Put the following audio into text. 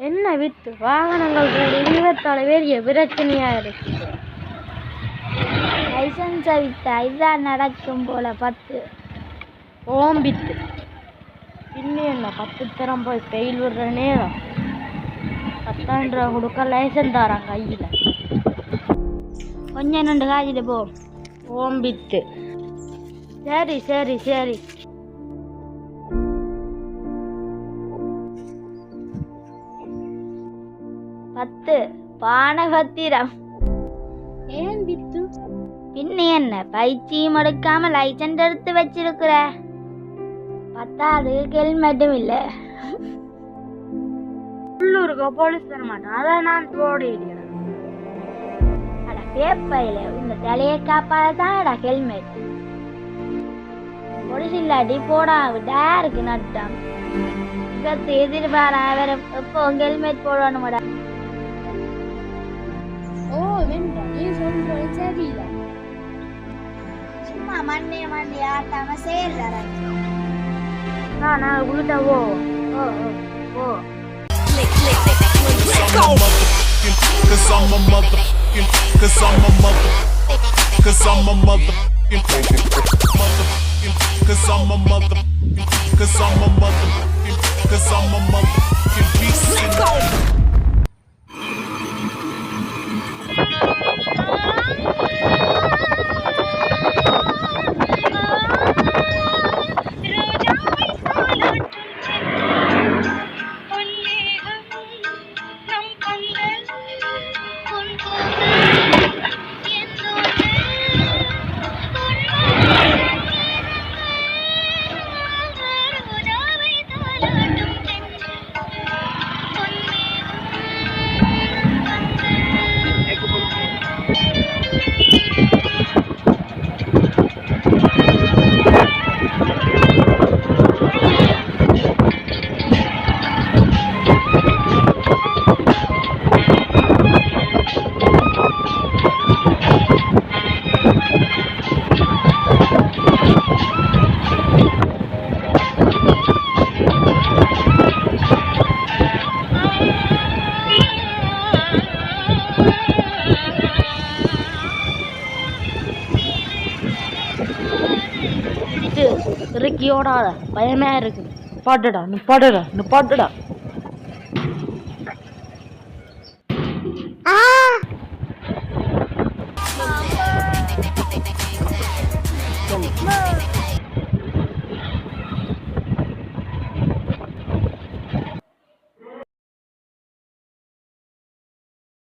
என்ன வித்து வாகனங்கள் இருபத்தாலு பெரிய பிரச்சனையா இருக்கு. லைசன்ஸை வித்தா இதுதான் நடக்கும் போல 10 ஓம்பித்து இன்னும் என்ன 10 தரம் போய் பெயில் விடுற நேரம் 10,000 ரூபா கொடுக்க லைசன்ஸ் தரான் கையில். கொஞ்சம் நண்டு காய்ச்சிட்டு போ. ஓம்பித்து சரி சரி சரி. பானபத்திரம். ஏன் வித்து? பின்ன என்ன பயிற்சியும் எடுக்காம லைசன்ஸ் எடுத்து வச்சிருக்கிற? 10வது ஹெல்மெட்டும் இல்ல. உள்ளூருக்கு போலீஸ் தர மாட்டான், அதான் நான் போடுறேன். அட பேப்பையில இந்த தலையை காப்பாதான் ஹெல்மெட். போலீஸ் இல்லாட்டி போடா டேருக்கு நட்டம். எதிர்பாரா வேற எப்போ ஹெல்மெட் போடணுமாடா. ஓ வெண்டா நீ சொல்றது சரியில்லை. சும்மா மண்ணே ஆட்டாம சேர்றாரு. நான் உள்ள ஓ ஓ ஓ. Cause I'm a motherfucking, cause I'm a motherfucking, cause I'm a motherfucking, cause I'm a motherfucking, cause I'm a motherfucking, cause I'm a motherfucking beast. இறக்கியோடாத பயமா இருக்கு. பாட்டுடா நீ பாட்டுடா நீ பாட்டுடா.